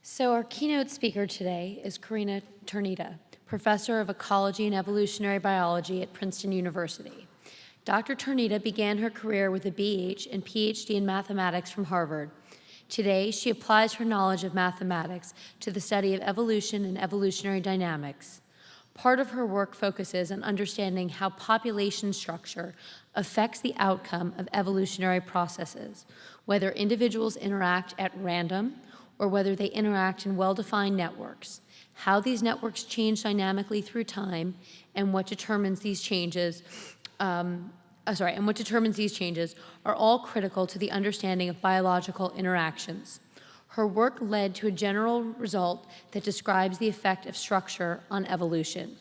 So our keynote speaker today is Corina Tarnita, professor of ecology and evolutionary biology at Princeton University. Dr. Tarnita began her career with a BH and PhD in mathematics from Harvard. Today, she applies her knowledge of mathematics to the study of evolution and evolutionary dynamics. Part of her work focuses on understanding how population structure affects the outcome of evolutionary processes, whether individuals interact at random or whether they interact in well-defined networks, how these networks change dynamically through time, and what determines these changes are all critical to the understanding of biological interactions. Her work led to a general result that describes the effect of structure on evolution.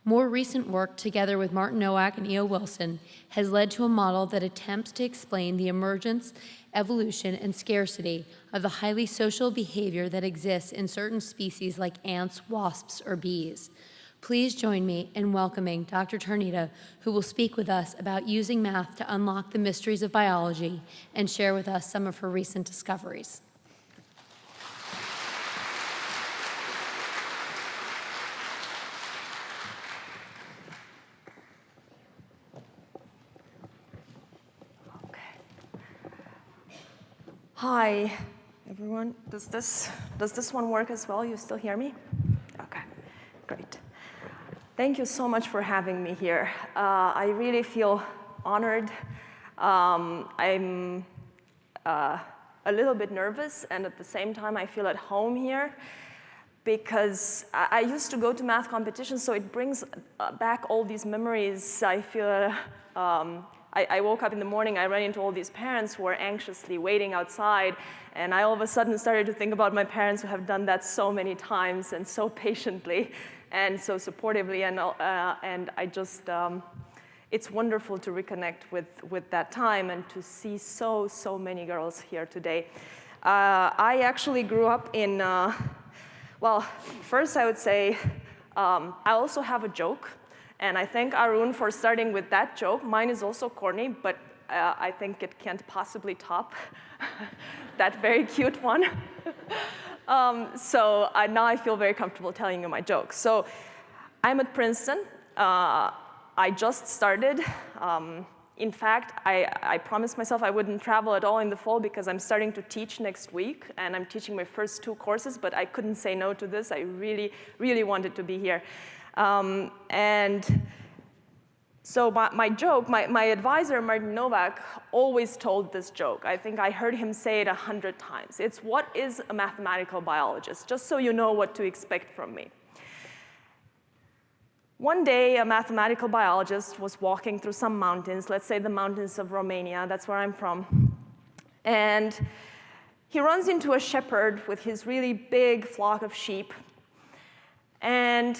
More recent work, together with Martin Nowak and E.O. Wilson, has led to a model that attempts to explain the emergence, evolution, and scarcity of the highly social behavior that exists in certain species like ants, wasps, or bees. Please join me in welcoming Dr. Tarnita, who will speak with us about using math to unlock the mysteries of biology and share with us some of her recent discoveries. Hi, everyone. Does this one work as well? You still hear me? Okay, great. Thank you so much for having me here. I really feel honored. I'm a little bit nervous, and at the same time, I feel at home here because I used to go to math competitions, so it brings back all these memories. I feel I woke up in the morning, I ran into all these parents who were anxiously waiting outside, and I all of a sudden started to think about my parents who have done that so many times and so patiently and so supportively, and I just, it's wonderful to reconnect with that time and to see so many girls here today. I actually grew up in, well, first I would say, I also have a joke. And I thank Arun for starting with that joke. Mine is also corny, but I think it can't possibly top that very cute one. So now I feel very comfortable telling you my joke. So I'm at Princeton. I just started. In fact, I promised myself I wouldn't travel at all in the fall because I'm starting to teach next week, and I'm teaching my first 2 courses, but I couldn't say no to this. I really, really wanted to be here. And so my joke, my advisor, Martin Nowak, always told this joke. I think I heard him say it 100 times. It's, what is a mathematical biologist? Just so you know what to expect from me. One day, a mathematical biologist was walking through some mountains, let's say the mountains of Romania, that's where I'm from. And he runs into a shepherd with his really big flock of sheep. And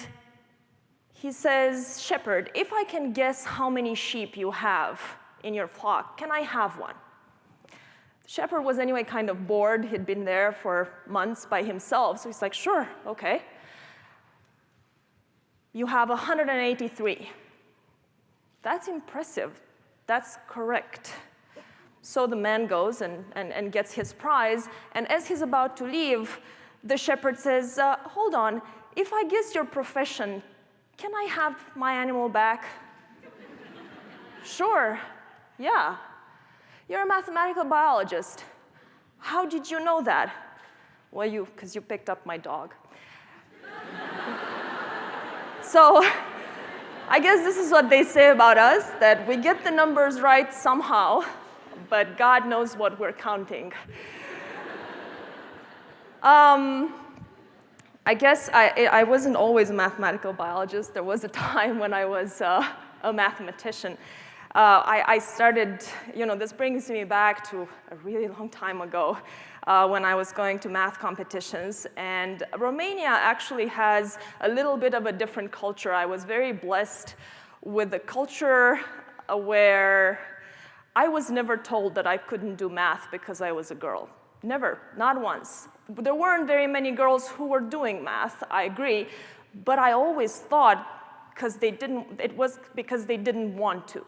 he says, "Shepherd, if I can guess how many sheep you have in your flock, can I have one?" The shepherd was anyway kind of bored. He'd been there for months by himself, so he's like, "Sure, okay. You have 183. That's impressive. That's correct." So the man goes and gets his prize, and as he's about to leave, the shepherd says, "Hold on, if I guess your profession, can I have my animal back?" "Sure, yeah. You're a mathematical biologist. How did you know that?" "Well, because you picked up my dog." So I guess this is what they say about us, that we get the numbers right somehow, but God knows what we're counting. I guess I wasn't always a mathematical biologist. There was a time when I was a mathematician. I started, this brings me back to a really long time ago when I was going to math competitions. And Romania actually has a little bit of a different culture. I was very blessed with a culture where I was never told that I couldn't do math because I was a girl. Never, not once. There weren't very many girls who were doing math, I agree, but I always thought it was because they didn't want to,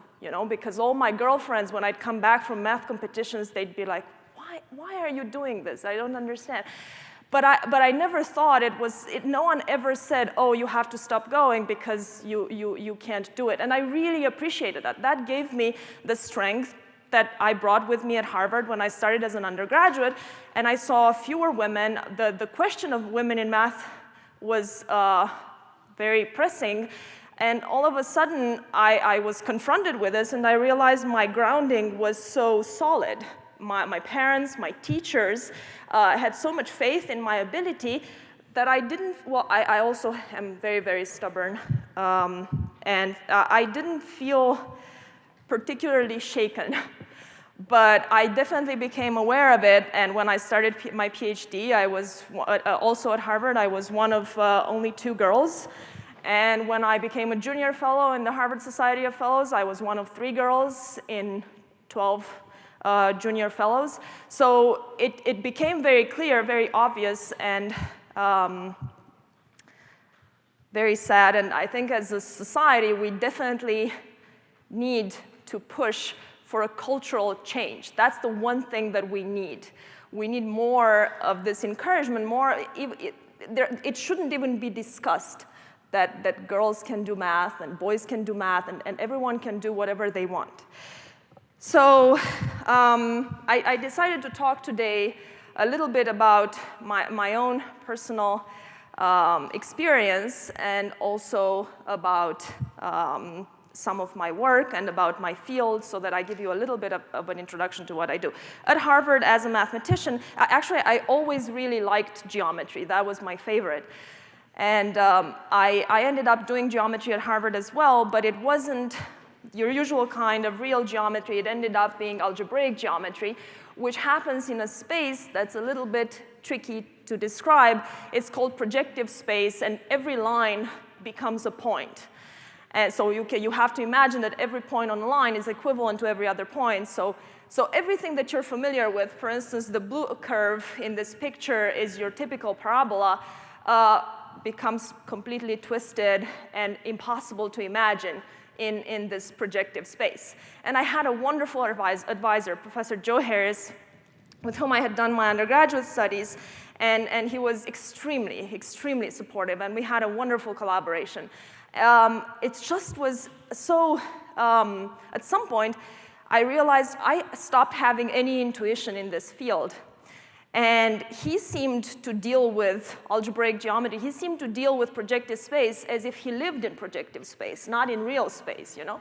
because all my girlfriends, when I'd come back from math competitions, they'd be like, why are you doing this? I don't understand. But I never thought no one ever said, oh, you have to stop going because you can't do it. And I really appreciated that. That gave me the strength that I brought with me at Harvard when I started as an undergraduate, and I saw fewer women. The question of women in math was very pressing, and all of a sudden, I was confronted with this, and I realized my grounding was so solid. My parents, my teachers had so much faith in my ability that I didn't, well, I also am very, very stubborn, and I didn't feel particularly shaken. But I definitely became aware of it, and when I started my PhD, I was also at Harvard. I was one of only 2 girls. And when I became a junior fellow in the Harvard Society of Fellows, I was one of 3 girls in 12 junior fellows. So it became very clear, very obvious, and very sad. And I think as a society, we definitely need to push for a cultural change. That's the one thing that we need. We need more of this encouragement, it shouldn't even be discussed that girls can do math and boys can do math and everyone can do whatever they want. So I decided to talk today a little bit about my own personal experience and also about some of my work and about my field so that I give you a little bit of an introduction to what I do. At Harvard, as a mathematician, actually, I always really liked geometry. That was my favorite. And I ended up doing geometry at Harvard as well, but it wasn't your usual kind of real geometry. It ended up being algebraic geometry, which happens in a space that's a little bit tricky to describe. It's called projective space, and every line becomes a point. And so you have to imagine that every point on the line is equivalent to every other point. So everything that you're familiar with, for instance, the blue curve in this picture is your typical parabola, becomes completely twisted and impossible to imagine in this projective space. And I had a wonderful advisor, Professor Joe Harris, with whom I had done my undergraduate studies, and he was extremely, extremely supportive, and we had a wonderful collaboration. It just was so, at some point, I realized I stopped having any intuition in this field. And he seemed to deal with algebraic geometry. He seemed to deal with projective space as if he lived in projective space, not in real space, you know?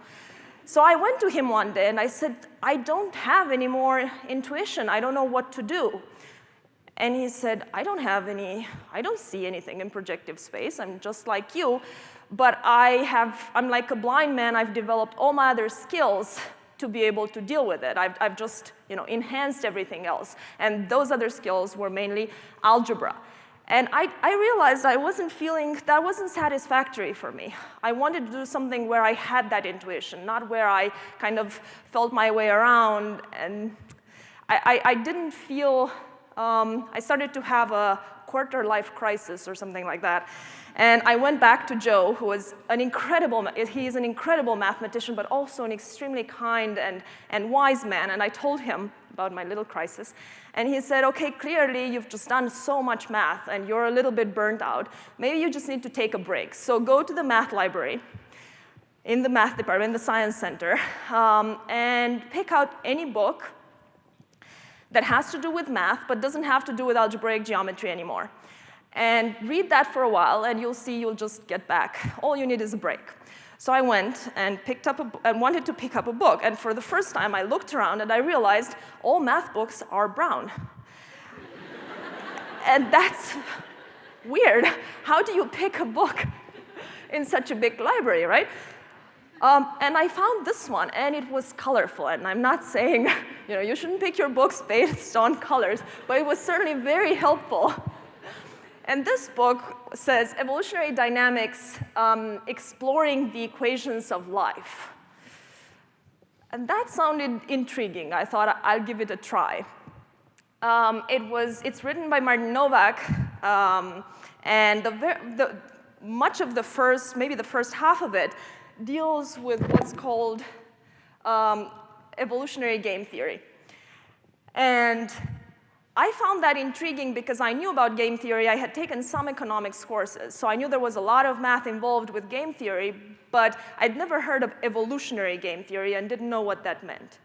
So I went to him one day and I said, I don't have any more intuition. I don't know what to do. And he said, I don't see anything in projective space. I'm just like you. But I'm like a blind man. I've developed all my other skills to be able to deal with it. I've just enhanced everything else. And those other skills were mainly algebra. And I realized that wasn't satisfactory for me. I wanted to do something where I had that intuition, not where I kind of felt my way around. And I didn't feel, I started to have a quarter-life crisis or something like that. And I went back to Joe, who was he's an incredible mathematician, but also an extremely kind and wise man. And I told him about my little crisis. And he said, okay, clearly you've just done so much math and you're a little bit burnt out. Maybe you just need to take a break. So go to the math library in the math department, in the science center, and pick out any book that has to do with math, but doesn't have to do with algebraic geometry anymore. And read that for a while, and you'll see you'll just get back. All you need is a break. So I went and wanted to pick up a book. And for the first time, I looked around, and I realized all math books are brown. And that's weird. How do you pick a book in such a big library, right? And I found this one, and it was colorful. And I'm not saying you shouldn't pick your books based on colors, but it was certainly very helpful. And this book says Evolutionary Dynamics, Exploring the Equations of Life. And that sounded intriguing. I thought I'll give it a try. It's written by Martin Novak, and much of the first, maybe the first half of it, deals with what's called evolutionary game theory. And I found that intriguing because I knew about game theory. I had taken some economics courses, so I knew there was a lot of math involved with game theory, but I'd never heard of evolutionary game theory and didn't know what that meant.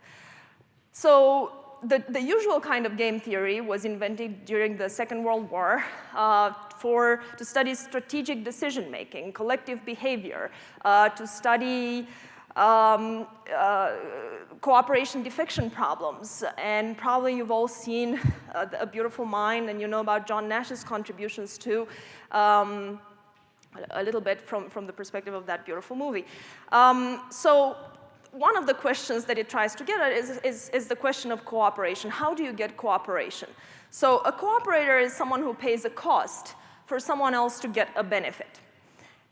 So the usual kind of game theory was invented during the Second World War to study strategic decision-making, collective behavior, to study cooperation defection problems. And probably you've all seen A Beautiful Mind, and you know about John Nash's contributions too, a little bit from the perspective of that beautiful movie. So one of the questions that it tries to get at is the question of cooperation. How do you get cooperation? So a cooperator is someone who pays a cost for someone else to get a benefit.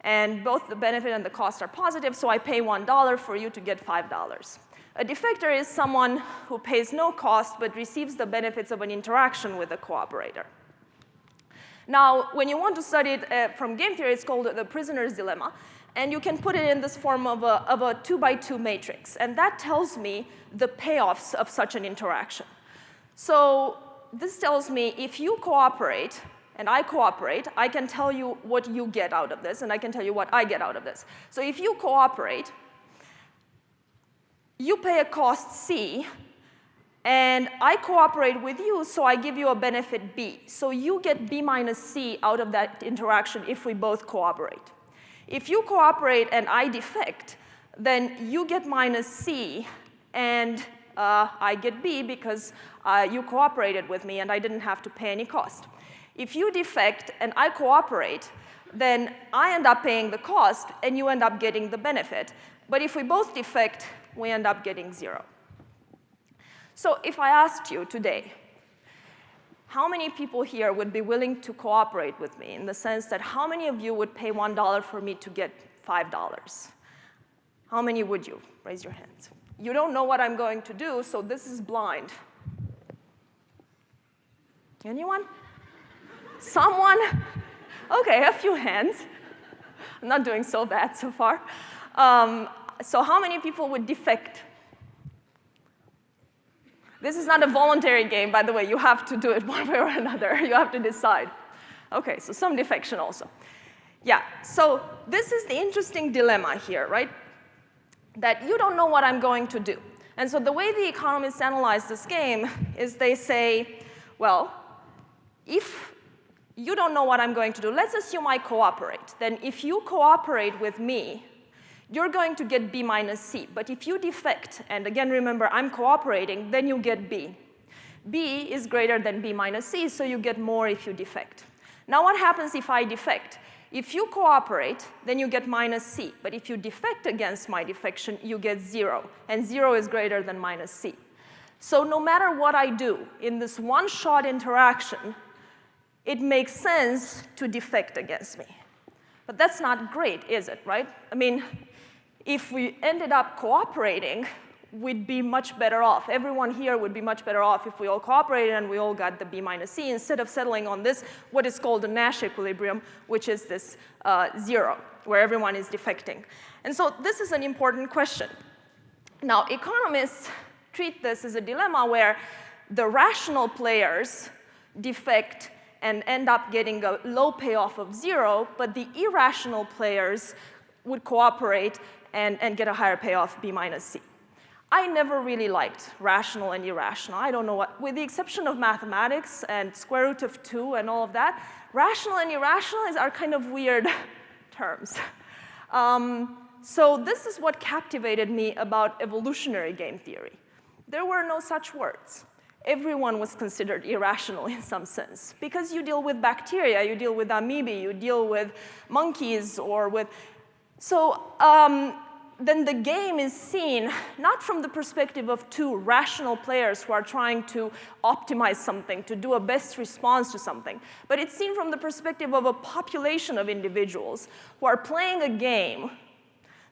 And both the benefit and the cost are positive, so I pay $1 for you to get $5. A defector is someone who pays no cost but receives the benefits of an interaction with a cooperator. Now, when you want to study it from game theory, it's called the prisoner's dilemma. And you can put it in this form of a 2-by-2 matrix. And that tells me the payoffs of such an interaction. So this tells me if you cooperate and I cooperate, I can tell you what you get out of this, and I can tell you what I get out of this. So if you cooperate, you pay a cost C, and I cooperate with you, so I give you a benefit B. So you get B minus C out of that interaction if we both cooperate. If you cooperate and I defect, then you get minus C, and I get B because you cooperated with me and I didn't have to pay any cost. If you defect and I cooperate, then I end up paying the cost and you end up getting the benefit. But if we both defect, we end up getting 0. So if I asked you today, how many people here would be willing to cooperate with me in the sense that how many of you would pay $1 for me to get $5? How many would you? Raise your hands. You don't know what I'm going to do, so this is blind. Anyone? Someone? OK, a few hands. I'm not doing so bad so far. So how many people would defect? This is not a voluntary game, by the way. You have to do it one way or another. You have to decide. OK, so some defection also. Yeah, so this is the interesting dilemma here, right? That you don't know what I'm going to do. And so the way the economists analyze this game is they say, well, if you don't know what I'm going to do, let's assume I cooperate. Then if you cooperate with me, you're going to get B minus C. But if you defect, and again, remember, I'm cooperating, then you get B. B is greater than B minus C, so you get more if you defect. Now what happens if I defect? If you cooperate, then you get minus C. But if you defect against my defection, you get 0. And 0 is greater than minus C. So no matter what I do in this one-shot interaction, it makes sense to defect against me. But that's not great, is it, right? I mean, if we ended up cooperating, we'd be much better off. Everyone here would be much better off if we all cooperated and we all got the B minus C instead of settling on this, what is called the Nash equilibrium, which is this 0, where everyone is defecting. And so this is an important question. Now, economists treat this as a dilemma where the rational players defect and end up getting a low payoff of 0, but the irrational players would cooperate and get a higher payoff, B minus C. I never really liked rational and irrational. I don't know what, with the exception of mathematics and square root of 2 and all of that, rational and irrational are kind of weird terms. So this is what captivated me about evolutionary game theory. There were no such words. Everyone was considered irrational in some sense, because you deal with bacteria, you deal with amoebae, you deal with monkeys, or with... So then the game is seen not from the perspective of two rational players who are trying to optimize something, to do a best response to something, but it's seen from the perspective of a population of individuals who are playing a game.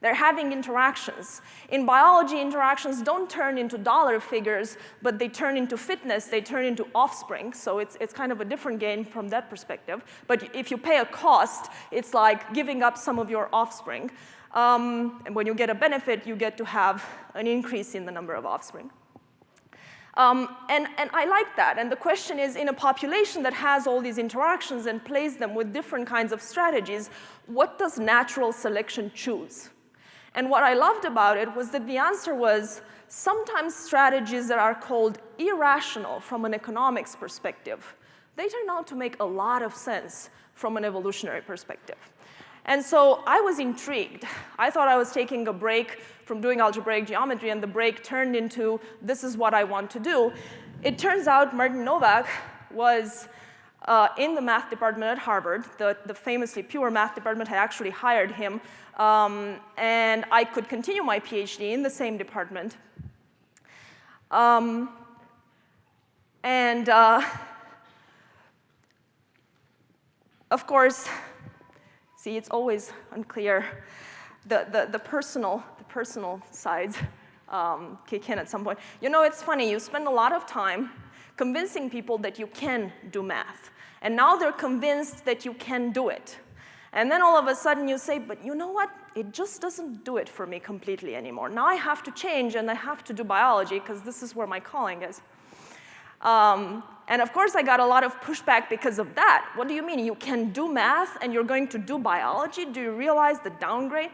They're having interactions. In biology, interactions don't turn into dollar figures, but they turn into fitness, they turn into offspring, so it's kind of a different game from that perspective. But if you pay a cost, it's like giving up some of your offspring. And when you get a benefit, you get to have an increase in the number of offspring. And I like that. And the question is, in a population that has all these interactions and plays them with different kinds of strategies, what does natural selection choose? And what I loved about it was that the answer was sometimes strategies that are called irrational from an economics perspective, they turn out to make a lot of sense from an evolutionary perspective. And so I was intrigued. I thought I was taking a break from doing algebraic geometry, and the break turned into, this is what I want to do. It turns out Martin Novak was in the math department at Harvard. The famously pure math department had actually hired him, and I could continue my PhD in the same department. Of course, see, it's always unclear. The personal sides kick in at some point. You know, it's funny. You spend a lot of time convincing people that you can do math. And now they're convinced that you can do it. And then all of a sudden you say, but you know what? It just doesn't do it for me completely anymore. Now I have to change, and I have to do biology, because this is where my calling is. And of course, I got a lot of pushback because of that. What do you mean? You can do math, and you're going to do biology? Do you realize the downgrade?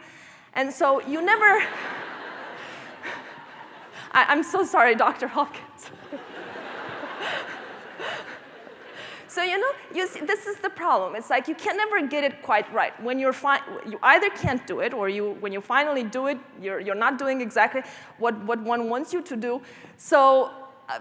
And so you never... I'm so sorry, Dr. Hopkins. So you know, this is the problem. It's like you can never get it quite right. When you either can't do it, or when you finally do it, you're not doing exactly what one wants you to do. So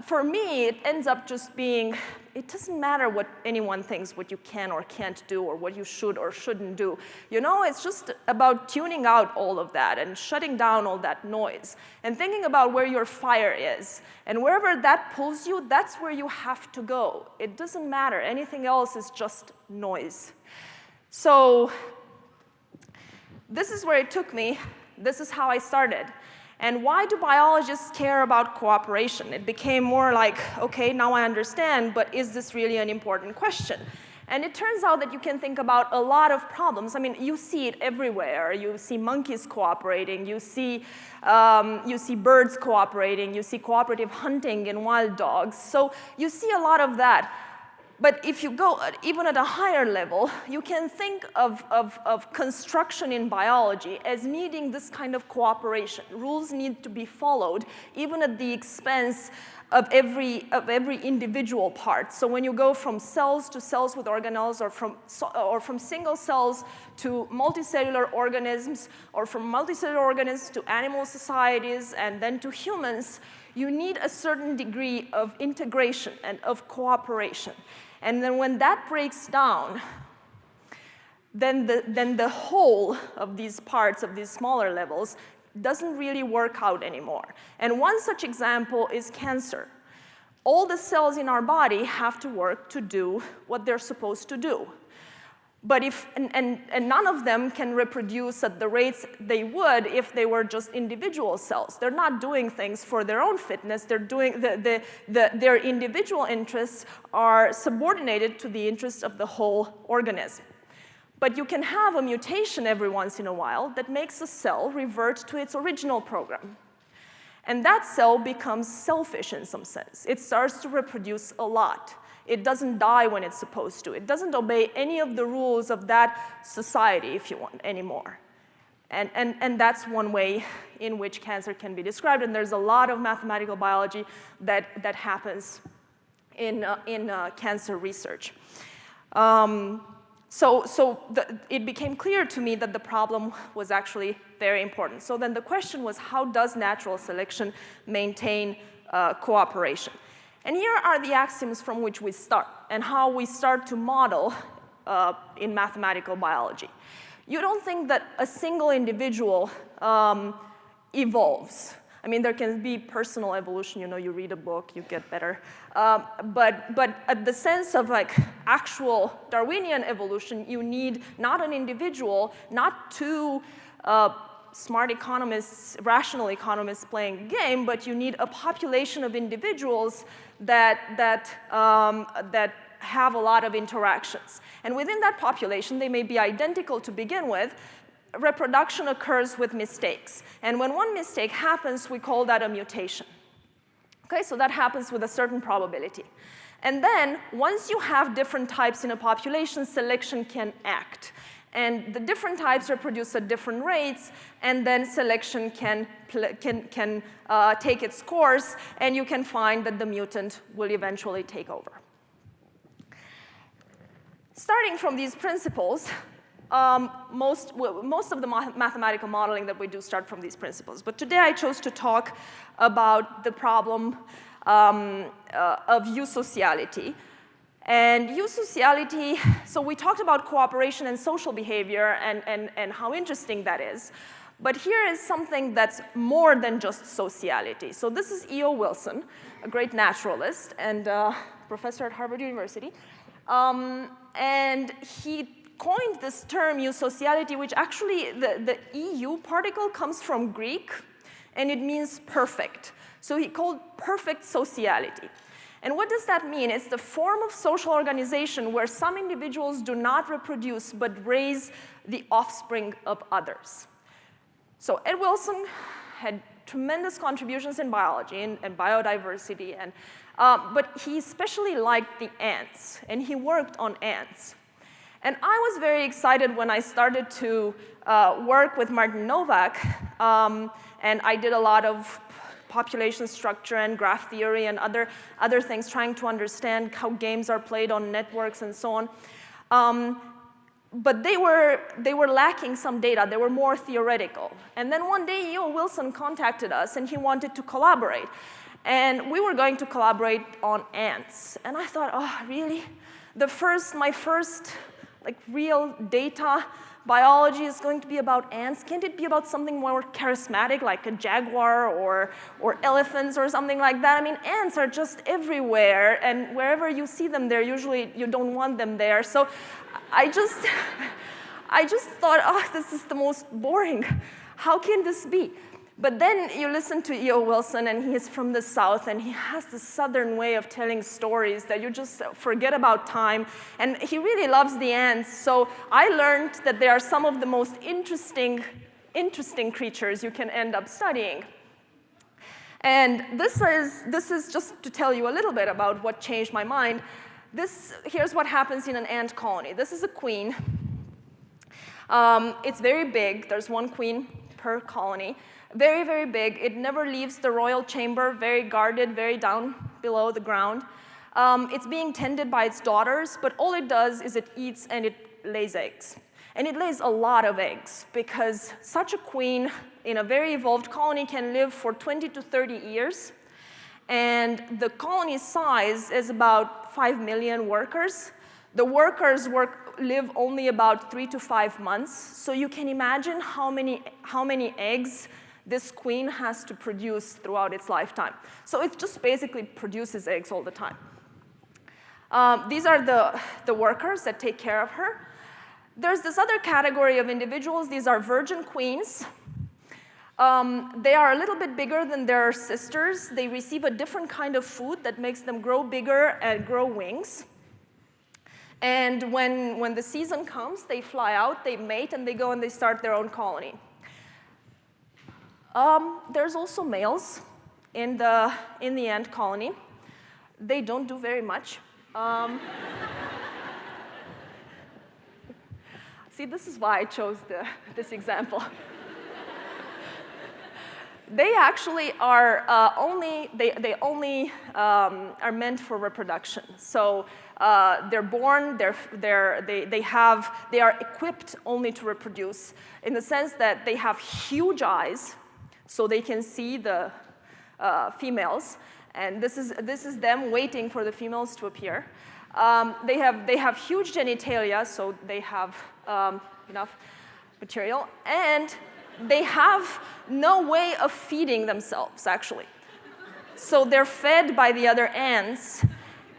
for me, it ends up just being, it doesn't matter what anyone thinks, what you can or can't do, or what you should or shouldn't do. You know, it's just about tuning out all of that and shutting down all that noise and thinking about where your fire is. And wherever that pulls you, that's where you have to go. It doesn't matter. Anything else is just noise. So this is where it took me. This is how I started. And why do biologists care about cooperation? It became more like, okay, now I understand, but is this really an important question? And it turns out that you can think about a lot of problems. I mean, you see it everywhere. You see monkeys cooperating. You see birds cooperating. You see cooperative hunting in wild dogs. So you see a lot of that. But if you go even at a higher level, you can think of construction in biology as needing this kind of cooperation. Rules need to be followed, even at the expense of every individual part. So when you go from cells to cells with organelles, or from single cells to multicellular organisms, or from multicellular organisms to animal societies, and then to humans, you need a certain degree of integration and of cooperation. And then when that breaks down, then the whole of these parts, of these smaller levels, doesn't really work out anymore. And one such example is cancer. All the cells in our body have to work to do what they're supposed to do. But and none of them can reproduce at the rates they would if they were just individual cells. They're not doing things for their own fitness. They're doing their individual interests are subordinated to the interests of the whole organism. But you can have a mutation every once in a while that makes a cell revert to its original program. And that cell becomes selfish in some sense. It starts to reproduce a lot. It doesn't die when it's supposed to. It doesn't obey any of the rules of that society, if you want, anymore. And that's one way in which cancer can be described. And there's a lot of mathematical biology that happens in cancer research. It became clear to me that the problem was actually very important. So then the question was, how does natural selection maintain cooperation? And here are the axioms from which we start, and how we start to model in mathematical biology. You don't think that a single individual evolves. I mean, there can be personal evolution. You know, you read a book, you get better. But at the sense of like actual Darwinian evolution, you need not an individual, not two smart economists, rational economists playing the game, but you need a population of individuals that have a lot of interactions. And within that population, they may be identical to begin with. Reproduction occurs with mistakes. And when one mistake happens, we call that a mutation. Okay, so that happens with a certain probability. And then, once you have different types in a population, selection can act. And the different types reproduce at different rates, and then selection can take its course, and you can find that the mutant will eventually take over. Starting from these principles, most of the mathematical modeling that we do start from these principles. But today I chose to talk about the problem of eusociality. And eusociality, so we talked about cooperation and social behavior and how interesting that is. But here is something that's more than just sociality. So this is E.O. Wilson, a great naturalist and professor at Harvard University. And he coined this term eusociality, which actually the EU particle comes from Greek, and it means perfect. So he called perfect sociality. And what does that mean? It's the form of social organization where some individuals do not reproduce but raise the offspring of others. So Ed Wilson had tremendous contributions in biology and biodiversity, but he especially liked the ants, and he worked on ants. And I was very excited when I started to work with Martin Novak, and I did a lot of population structure and graph theory and other things, trying to understand how games are played on networks and so on. But they were lacking some data. They were more theoretical. And then one day, E.O. Wilson contacted us, and he wanted to collaborate. And we were going to collaborate on ants. And I thought, oh, really? My first real data biology is going to be about ants? Can't it be about something more charismatic, like a jaguar or elephants or something like that? I mean, ants are just everywhere, and wherever you see them there, usually you don't want them there. So I just thought, oh, this is the most boring. How can this be? But then you listen to E.O. Wilson, and he is from the South, and he has this Southern way of telling stories that you just forget about time. And he really loves the ants. So I learned that they are some of the most interesting creatures you can end up studying. And this is just to tell you a little bit about what changed my mind. Here's what happens in an ant colony. This is a queen. It's very big. There's one queen per colony. Very, very big. It never leaves the royal chamber, very guarded, very down below the ground. It's being tended by its daughters, but all it does is it eats and it lays eggs. And it lays a lot of eggs, because such a queen in a very evolved colony can live for 20 to 30 years. And the colony size is about 5 million workers. The workers live only about 3 to 5 months. So you can imagine how many eggs this queen has to produce throughout its lifetime. So it just basically produces eggs all the time. These are the workers that take care of her. There's this other category of individuals. These are virgin queens. They are a little bit bigger than their sisters. They receive a different kind of food that makes them grow bigger and grow wings. And when the season comes, they fly out, they mate, and they go and they start their own colony. There's also males in the ant colony. They don't do very much. See, this is why I chose this example. They actually are they only are meant for reproduction. So they're born. They are equipped only to reproduce, in the sense that they have huge eyes, so they can see the females, and this is them waiting for the females to appear. They have huge genitalia, so they have enough material, and they have no way of feeding themselves, actually. So they're fed by the other ants,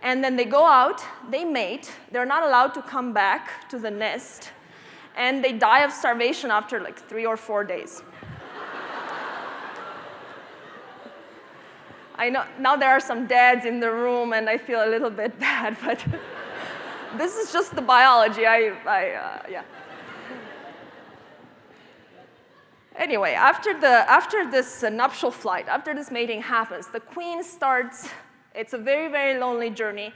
and then they go out, they mate, they're not allowed to come back to the nest, and they die of starvation after like 3 or 4 days. I know now there are some dads in the room, and I feel a little bit bad, but this is just the biology. Yeah. anyway, after this nuptial flight, after this mating happens, the queen starts, it's a very, very lonely journey.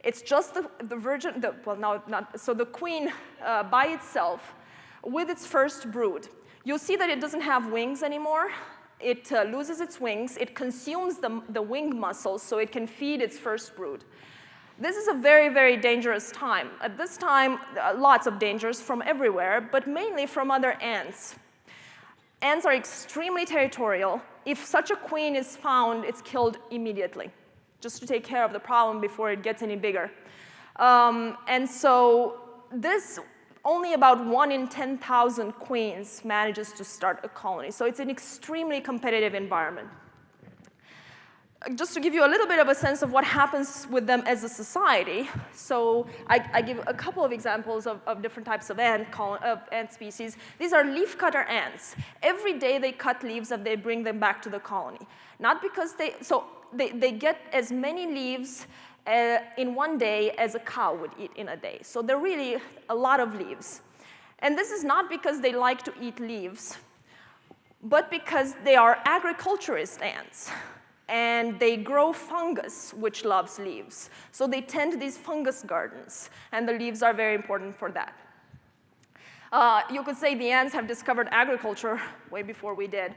It's just the virgin, well, no, not, so the queen by itself with its first brood. You'll see that it doesn't have wings anymore. It loses its wings. It consumes the wing muscles so it can feed its first brood. This is a very, very dangerous time. At this time, lots of dangers from everywhere, but mainly from other ants. Ants are extremely territorial. If such a queen is found, it's killed immediately, just to take care of the problem before it gets any bigger. And so this, only about 1 in 10,000 queens manages to start a colony. So it's an extremely competitive environment. Just to give you a little bit of a sense of what happens with them as a society, so I give a couple of examples of different types of ant species. These are leafcutter ants. Every day they cut leaves and they bring them back to the colony. Not because they get as many leaves in one day as a cow would eat in a day. So they're really a lot of leaves. And this is not because they like to eat leaves, but because they are agriculturist ants. And they grow fungus, which loves leaves. So they tend these fungus gardens, and the leaves are very important for that. You could say the ants have discovered agriculture way before we did.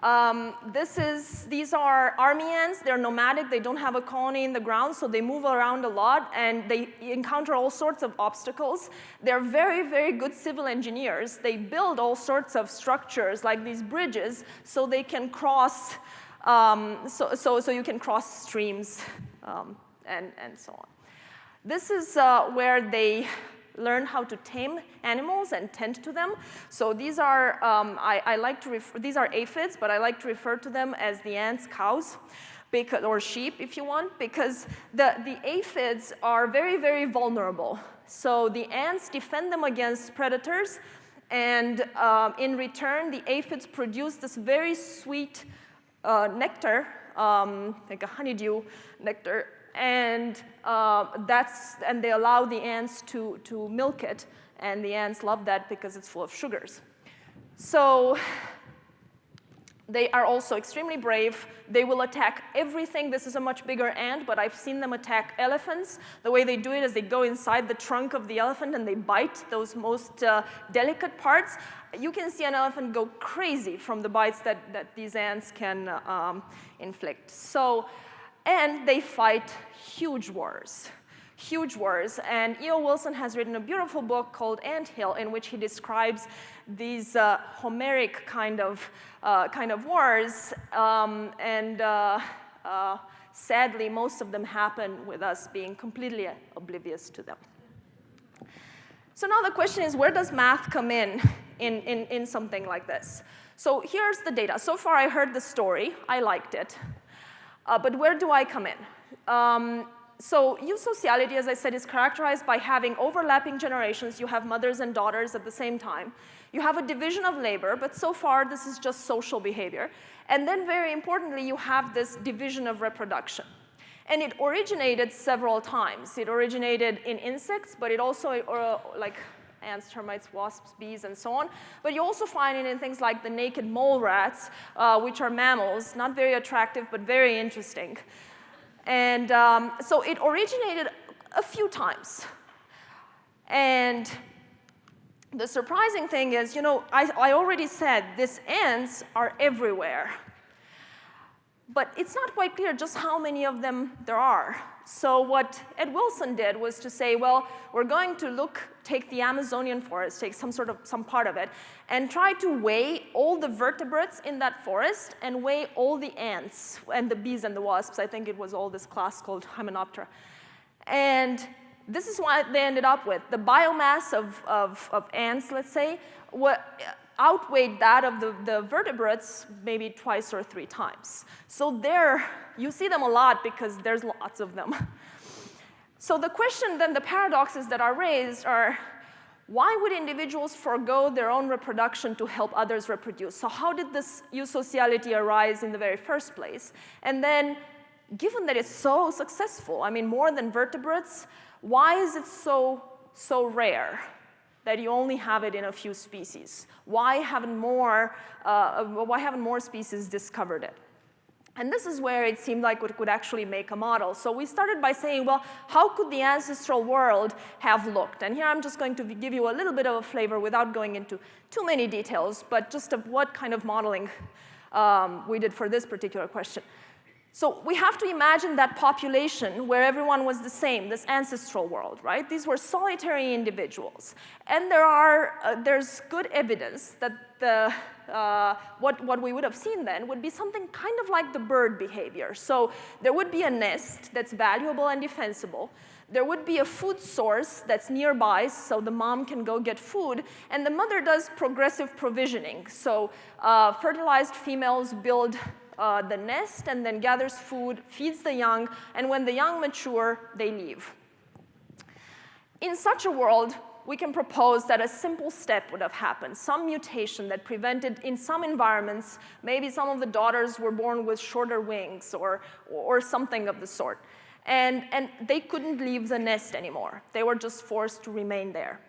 These are army ants. They're nomadic. They don't have a colony in the ground, so they move around a lot, and they encounter all sorts of obstacles. They're very, very good civil engineers. They build all sorts of structures, like these bridges, so they can cross so you can cross streams and so on. This is where they learn how to tame animals and tend to them. So these are, these are aphids, but I like to refer to them as the ants' cows, or sheep if you want, because the aphids are very, very vulnerable. So the ants defend them against predators, and in return, the aphids produce this very sweet nectar, like a honeydew nectar, and they allow the ants to milk it, and the ants love that because it's full of sugars. So they are also extremely brave. They will attack everything. This is a much bigger ant, but I've seen them attack elephants. The way they do it is they go inside the trunk of the elephant and they bite those most delicate parts. You can see an elephant go crazy from the bites that these ants can inflict. And they fight huge wars. Huge wars. And E.O. Wilson has written a beautiful book called Anthill, in which he describes these Homeric kind of wars. Sadly, most of them happen with us being completely oblivious to them. So now the question is, where does math come in something like this? So here's the data. So far, I heard the story. I liked it. But where do I come in? So eusociality, as I said, is characterized by having overlapping generations. You have mothers and daughters at the same time. You have a division of labor, but so far this is just social behavior. And then very importantly, you have this division of reproduction. And it originated several times. It originated in insects, but it also, like ants, termites, wasps, bees, and so on. But you also find it in things like the naked mole rats, which are mammals, not very attractive, but very interesting. And so it originated a few times. And the surprising thing is, I already said these ants are everywhere. But it's not quite clear just how many of them there are. So what Ed Wilson did was to say, well, we're going to take the Amazonian forest, take some part of it, and try to weigh all the vertebrates in that forest and weigh all the ants and the bees and the wasps. I think it was all this class called Hymenoptera. And this is what they ended up with. The biomass of ants, let's say, outweighed that of the vertebrates maybe twice or 3 times. So you see them a lot because there's lots of them. So the question then, the paradoxes that are raised are, why would individuals forego their own reproduction to help others reproduce? So how did this eusociality arise in the very first place? And then, given that it's so successful, I mean, more than vertebrates, why is it so rare that you only have it in a few species? Why haven't more species discovered it? And this is where it seemed like we could actually make a model. So we started by saying, well, how could the ancestral world have looked? And here I'm just going to give you a little bit of a flavor without going into too many details, but just of what kind of modeling we did for this particular question. So we have to imagine that population where everyone was the same, this ancestral world, right? These were solitary individuals. And there's good evidence that what we would have seen then would be something kind of like the bird behavior. So there would be a nest that's valuable and defensible. There would be a food source that's nearby, so the mom can go get food. And the mother does progressive provisioning. So fertilized females build the nest and then gathers food, feeds the young, and when the young mature, they leave. In such a world, we can propose that a simple step would have happened, some mutation that prevented, in some environments, maybe some of the daughters were born with shorter wings or something of the sort. And they couldn't leave the nest anymore. They were just forced to remain there.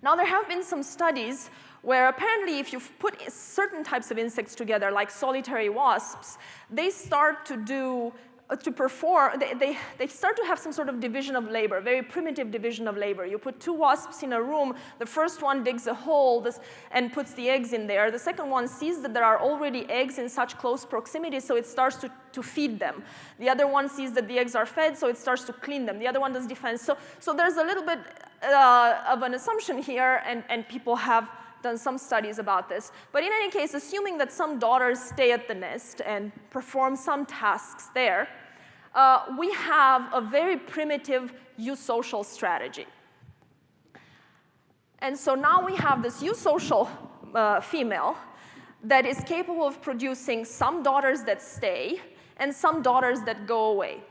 Now, there have been some studies where apparently if you put certain types of insects together, like solitary wasps, they start to they start to have some sort of division of labor, very primitive division of labor. You put two wasps in a room. The first one digs a hole and puts the eggs in there. The second one sees that there are already eggs in such close proximity, so it starts to feed them. The other one sees that the eggs are fed, so it starts to clean them. The other one does defense. So there's a little bit of an assumption here, and people have done some studies about this. But in any case, assuming that some daughters stay at the nest and perform some tasks there, we have a very primitive eusocial strategy. And so now we have this eusocial female that is capable of producing some daughters that stay and some daughters that go away.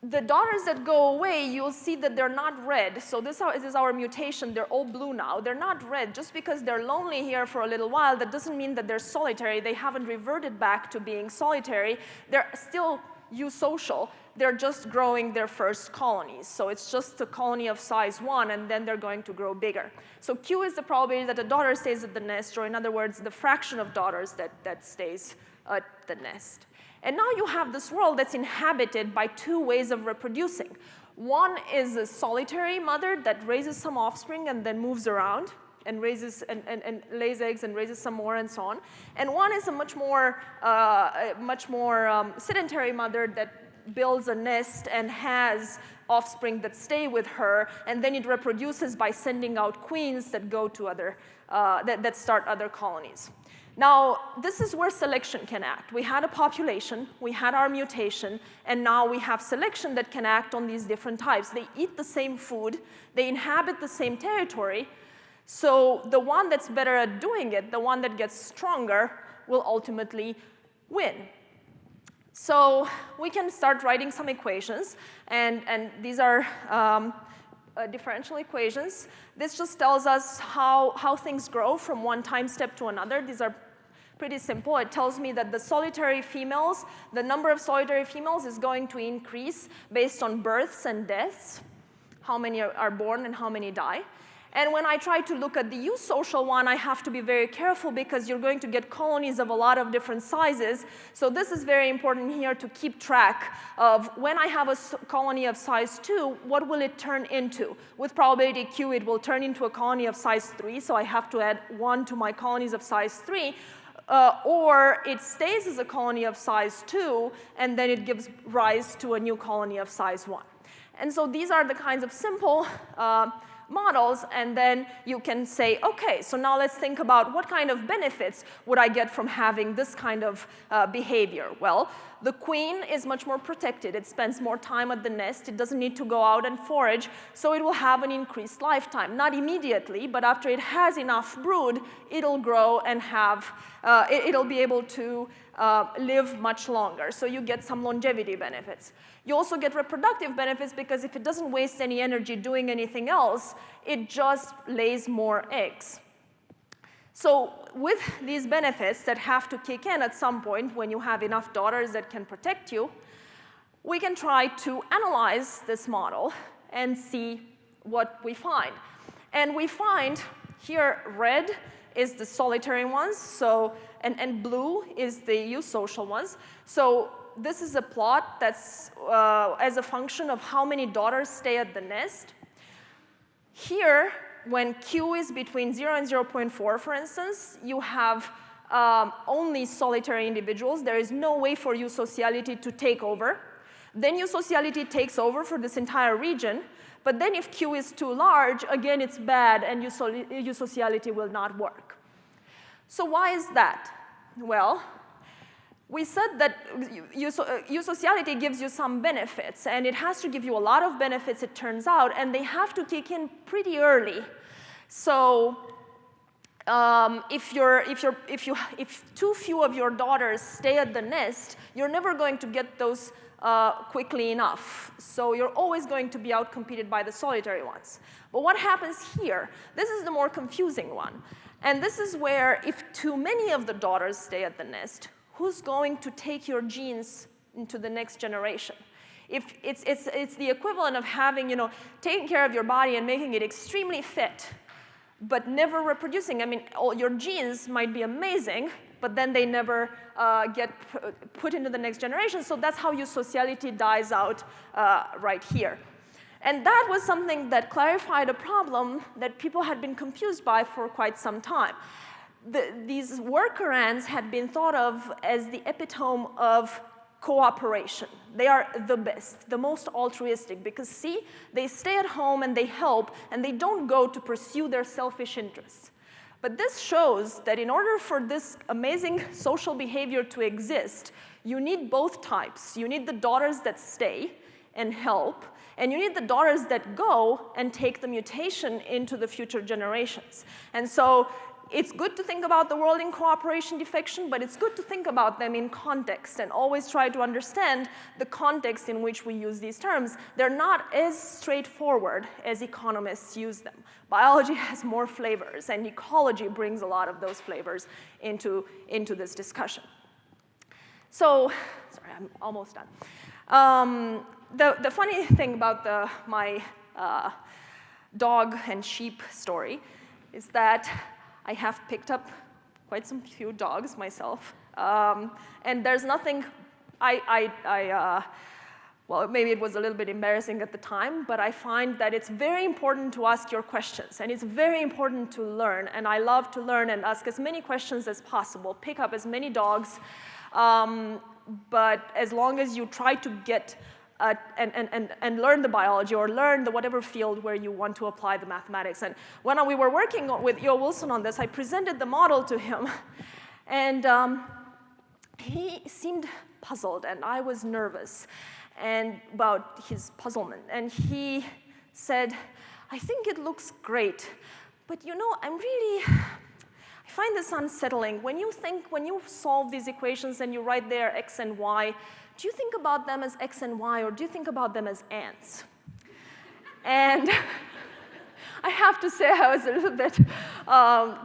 The daughters that go away, you'll see that they're not red. So this is our mutation. They're all blue now. They're not red. Just because they're lonely here for a little while, that doesn't mean that they're solitary. They haven't reverted back to being solitary. They're still eusocial. They're just growing their first colonies. So it's just a colony of size 1, and then they're going to grow bigger. So Q is the probability that a daughter stays at the nest, or in other words, the fraction of daughters that stays at the nest. And now you have this world that's inhabited by two ways of reproducing. One is a solitary mother that raises some offspring and then moves around and raises and lays eggs and raises some more and so on. And one is a much more sedentary mother that builds a nest and has offspring that stay with her, and then it reproduces by sending out queens that go to that start other colonies. Now, this is where selection can act. We had a population, we had our mutation, and now we have selection that can act on these different types. They eat the same food, they inhabit the same territory, so the one that's better at doing it, the one that gets stronger, will ultimately win. So we can start writing some equations, and these are differential equations. This just tells us how things grow from one time step to another. These are pretty simple. It tells me that the number of solitary females is going to increase based on births and deaths, how many are born and how many die. And when I try to look at the eusocial one, I have to be very careful because you're going to get colonies of a lot of different sizes. So this is very important here to keep track of when I have a colony of size 2, what will it turn into? With probability Q, it will turn into a colony of size 3, so I have to add 1 to my colonies of size 3. Or it stays as a colony of size 2, and then it gives rise to a new colony of size 1. And so these are the kinds of simple models, and then you can say, okay, so now let's think about what kind of benefits would I get from having this kind of behavior. Well, the queen is much more protected. It spends more time at the nest. It doesn't need to go out and forage, so it will have an increased lifetime. Not immediately, but after it has enough brood, it'll grow and it'll be able to live much longer. So you get some longevity benefits. You also get reproductive benefits because if it doesn't waste any energy doing anything else, it just lays more eggs. So with these benefits that have to kick in at some point when you have enough daughters that can protect you, we can try to analyze this model and see what we find. And we find here red is the solitary ones, so, and blue is the eusocial ones. So this is a plot that's as a function of how many daughters stay at the nest. Here, when Q is between 0 and 0.4, for instance, you have only solitary individuals. There is no way for eusociality to take over. Then eusociality takes over for this entire region. But then if Q is too large, again, it's bad, and eusociality will not work. So why is that? Well, we said that eusociality gives you some benefits, and it has to give you a lot of benefits, it turns out, and they have to kick in pretty early. So if too few of your daughters stay at the nest, you're never going to get those quickly enough. So you're always going to be outcompeted by the solitary ones. But what happens here? This is the more confusing one. And this is where if too many of the daughters stay at the nest, who's going to take your genes into the next generation? If it's the equivalent of having, taking care of your body and making it extremely fit, but never reproducing. I mean, all your genes might be amazing, but then they never get put into the next generation. So that's how eusociality dies out right here. And that was something that clarified a problem that people had been confused by for quite some time. These workarounds had been thought of as the epitome of cooperation. They are the best, the most altruistic, because see, they stay at home and they help, and they don't go to pursue their selfish interests. But this shows that in order for this amazing social behavior to exist, you need both types. You need the daughters that stay and help, and you need the daughters that go and take the mutation into the future generations. And so it's good to think about the world in cooperation defection, but it's good to think about them in context and always try to understand the context in which we use these terms. They're not as straightforward as economists use them. Biology has more flavors, and ecology brings a lot of those flavors into this discussion. So, sorry, I'm almost done. The funny thing about my dog and sheep story is that I have picked up quite some few dogs myself, and there's nothing, well, maybe it was a little bit embarrassing at the time, but I find that it's very important to ask your questions, and it's very important to learn, and I love to learn and ask as many questions as possible, pick up as many dogs, but as long as you try to get and learn the biology or learn the whatever field where you want to apply the mathematics. And when we were working with E.O. Wilson on this, I presented the model to him, and he seemed puzzled, and I was nervous about his puzzlement. And he said, I think it looks great, but I find this unsettling. When you solve these equations and you write there x and y, do you think about them as x and y, or do you think about them as ants? And I have to say I was a little bit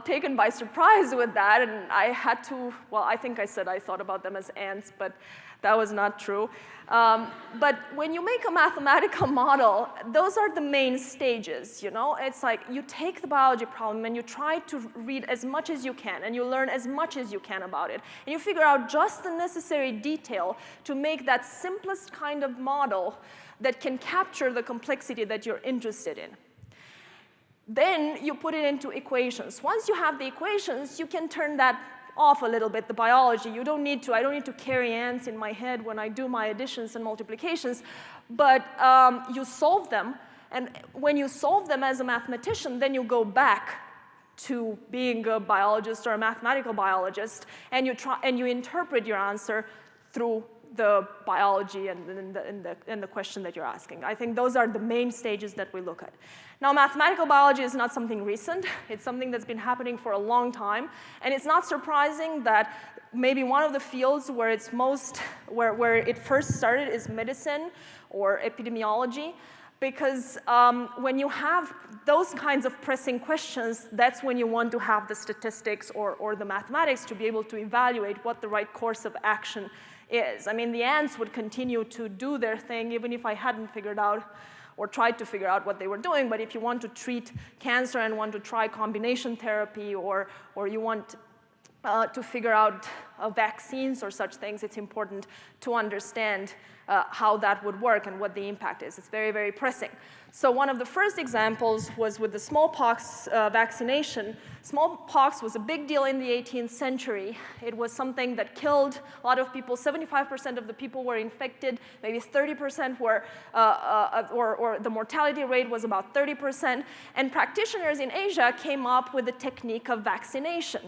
taken by surprise with that, and I had to, well, I think I said I thought about them as ants, but that was not true. But when you make a mathematical model, those are the main stages, It's like you take the biology problem and you try to read as much as you can, and you learn as much as you can about it. And you figure out just the necessary detail to make that simplest kind of model that can capture the complexity that you're interested in. Then you put it into equations. Once you have the equations, you can turn that off a little bit, the biology. I don't need to carry ants in my head when I do my additions and multiplications, but you solve them, and when you solve them as a mathematician, then you go back to being a biologist or a mathematical biologist, and you interpret your answer through the biology and the question that you're asking. I think those are the main stages that we look at. Now, mathematical biology is not something recent. It's something that's been happening for a long time, and it's not surprising that maybe one of the fields where where it first started is medicine or epidemiology, because when you have those kinds of pressing questions, that's when you want to have the statistics or the mathematics to be able to evaluate what the right course of action is. I mean, the ants would continue to do their thing even if I hadn't figured out or tried to figure out what they were doing. But if you want to treat cancer and want to try combination therapy, or you want to figure out vaccines or such things, it's important to understand how that would work and what the impact is. It's very, very pressing. So one of the first examples was with the smallpox vaccination. Smallpox was a big deal in the 18th century. It was something that killed a lot of people. 75% of the people were infected. Maybe 30% were, or the mortality rate was about 30%. And practitioners in Asia came up with the technique of vaccination.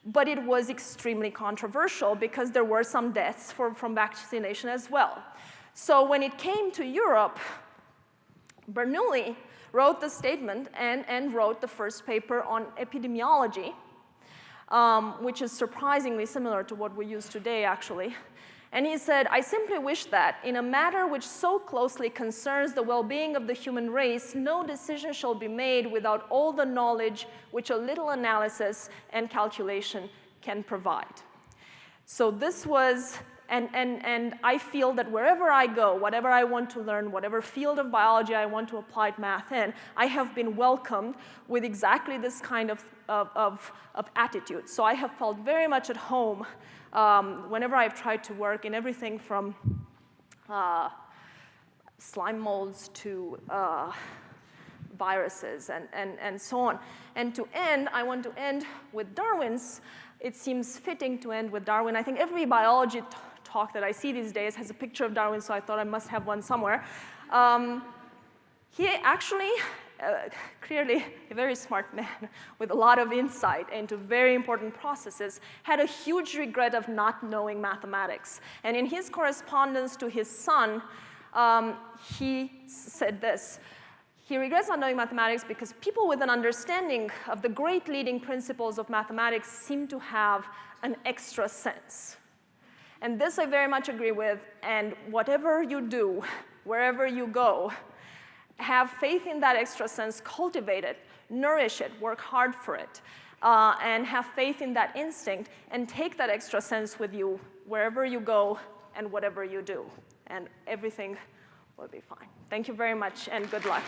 But it was extremely controversial because there were some deaths from vaccination as well. So when it came to Europe, Bernoulli wrote the statement and wrote the first paper on epidemiology, which is surprisingly similar to what we use today, actually. And he said, I simply wish that, in a matter which so closely concerns the well-being of the human race, no decision shall be made without all the knowledge which a little analysis and calculation can provide. So this was, and I feel that wherever I go, whatever I want to learn, whatever field of biology I want to apply math in, I have been welcomed with exactly this kind of attitude. So I have felt very much at home whenever I've tried to work in everything from slime molds to viruses and so on. And to end, I want to end with Darwin's. It seems fitting to end with Darwin. I think every biology talk that I see these days has a picture of Darwin, so I thought I must have one somewhere. He actually, clearly a very smart man with a lot of insight into very important processes, had a huge regret of not knowing mathematics. And in his correspondence to his son, he said this. He regrets not knowing mathematics because people with an understanding of the great leading principles of mathematics seem to have an extra sense. And this I very much agree with, and whatever you do, wherever you go, have faith in that extra sense, cultivate it, nourish it, work hard for it, and have faith in that instinct, and take that extra sense with you wherever you go and whatever you do, and everything will be fine. Thank you very much, and good luck.